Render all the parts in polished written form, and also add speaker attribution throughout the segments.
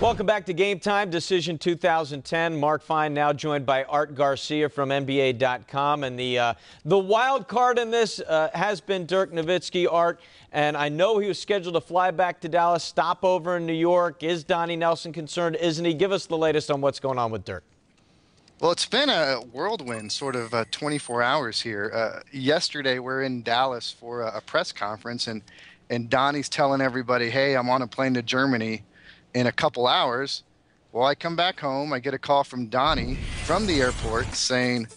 Speaker 1: Welcome back to Game Time, Decision 2010. Mark Fine now joined by Art Garcia from NBA.com. And the wild card in this has been Dirk Nowitzki, Art. And I know he was scheduled to fly back to Dallas, stop over in New York. Is Donnie Nelson concerned? Isn't he? Give us the latest on what's going on with Dirk.
Speaker 2: Well, it's been a whirlwind sort of 24 hours here. Yesterday, we're in Dallas for a press conference, and Donnie's telling everybody, hey, I'm on a plane to Germany in a couple hours. Well, I come back home, I get a call from Donnie from the airport saying,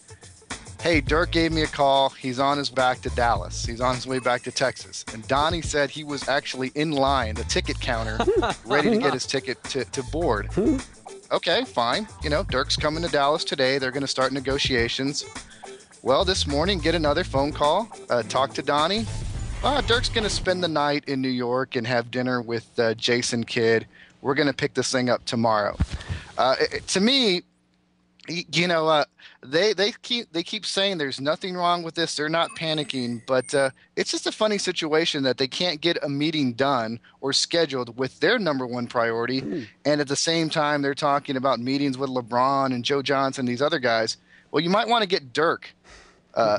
Speaker 2: hey, Dirk gave me a call. He's on his back to Dallas. He's on his way back to Texas. And Donnie said he was actually in line, the ticket counter, ready to get his ticket to board. Okay, fine. You know, Dirk's coming to Dallas today. They're going to start negotiations. Well, this morning, get another phone call, talk to Donnie. Dirk's going to spend the night in New York and have dinner with Jason Kidd. We're going to pick this thing up tomorrow. To me, you know, they keep saying there's nothing wrong with this. They're not panicking, but it's just a funny situation that they can't get a meeting done or scheduled with their number one priority, and at the same time they're talking about meetings with LeBron and Joe Johnson, these other guys. Well, you might want to get Dirk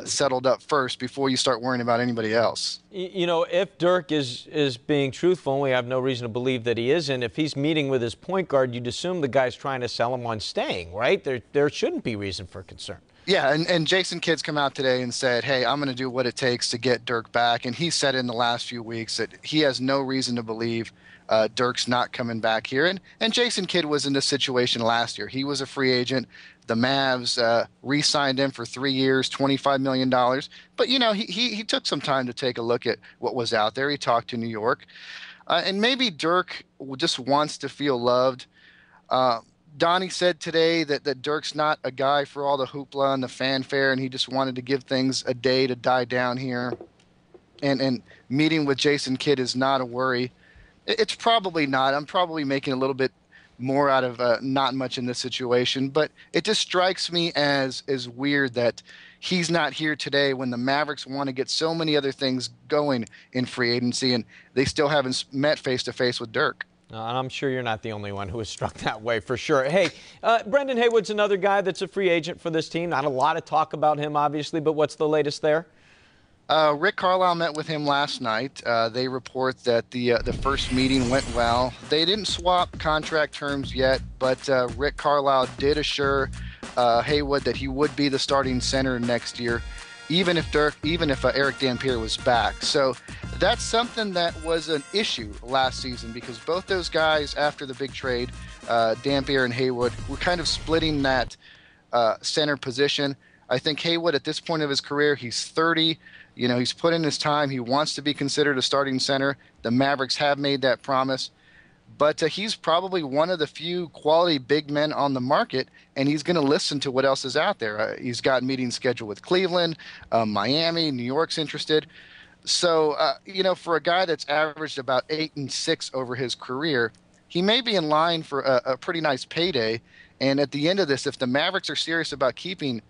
Speaker 2: settled up first before you start worrying about anybody else.
Speaker 1: You know, if Dirk is being truthful, and we have no reason to believe that he isn't, if he's meeting with his point guard, you'd assume the guy's trying to sell him on staying, right? There shouldn't be reason for concern.
Speaker 2: Yeah, and Jason Kidd's come out today and said, hey, I'm going to do what it takes to get Dirk back. And he said in the last few weeks that he has no reason to believe Dirk's not coming back here. And Jason Kidd was in this situation last year. He was a free agent. The Mavs re-signed him for 3 years, $25 million. But, you know, he took some time to take a look at what was out there. He talked to New York. And maybe Dirk just wants to feel loved. Donnie said today that Dirk's not a guy for all the hoopla and the fanfare, and he just wanted to give things a day to die down here. And meeting with Jason Kidd is not a worry. It's probably not. I'm probably making a little bit more out of not much in this situation, but it just strikes me as weird that he's not here today when the Mavericks want to get so many other things going in free agency, and they still haven't met face-to-face with Dirk.
Speaker 1: And I'm sure you're not the only one who was struck that way, for sure. Hey, Brendan Haywood's another guy that's a free agent for this team. Not a lot of talk about him, obviously, but what's the latest there?
Speaker 2: Rick Carlisle met with him last night. They report that the first meeting went well. They didn't swap contract terms yet, but Rick Carlisle did assure Haywood that he would be the starting center next year, even if Eric Dampier was back. So that's something that was an issue last season because both those guys, after the big trade, Dampier and Haywood, were kind of splitting that center position. I think Haywood, at this point of his career, he's 30. You know, he's put in his time. He wants to be considered a starting center. The Mavericks have made that promise. But he's probably one of the few quality big men on the market, and he's going to listen to what else is out there. He's got meetings scheduled with Cleveland, Miami, New York's interested. So, you know, for a guy that's averaged about 8 and 6 over his career, he may be in line for a pretty nice payday. And at the end of this, if the Mavericks are serious about keeping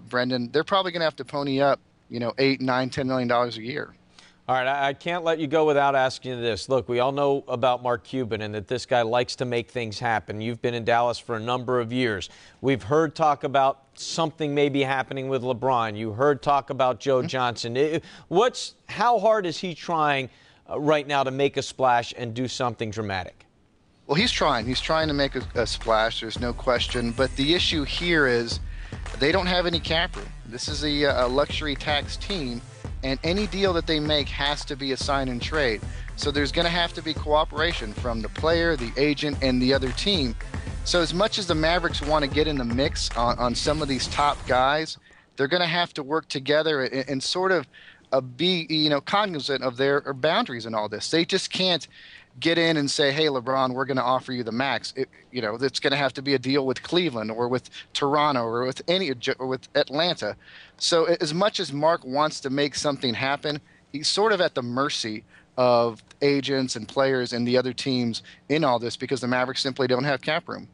Speaker 2: Brendan, they're probably going to have to pony up, you know, $8, $9, $10 million a year.
Speaker 1: All right, I can't let you go without asking you this. Look, we all know about Mark Cuban and that this guy likes to make things happen. You've been in Dallas for a number of years. We've heard talk about something maybe happening with LeBron. You heard talk about Joe Johnson. How hard is he trying right now to make a splash and do something dramatic?
Speaker 2: Well, he's trying. He's trying to make a splash. There's no question. But the issue here is they don't have any cap room. This is a luxury tax team, and any deal that they make has to be a sign and trade. So there's going to have to be cooperation from the player, the agent, and the other team. So as much as the Mavericks want to get in the mix on some of these top guys, they're going to have to work together and sort of be, you know, cognizant of their boundaries in all this. They just can't get in and say, hey, LeBron, we're going to offer you the max. You know, it's going to have to be a deal with Cleveland or with Toronto or with Atlanta. So as much as Mark wants to make something happen, he's sort of at the mercy of agents and players and the other teams in all this because the Mavericks simply don't have cap room.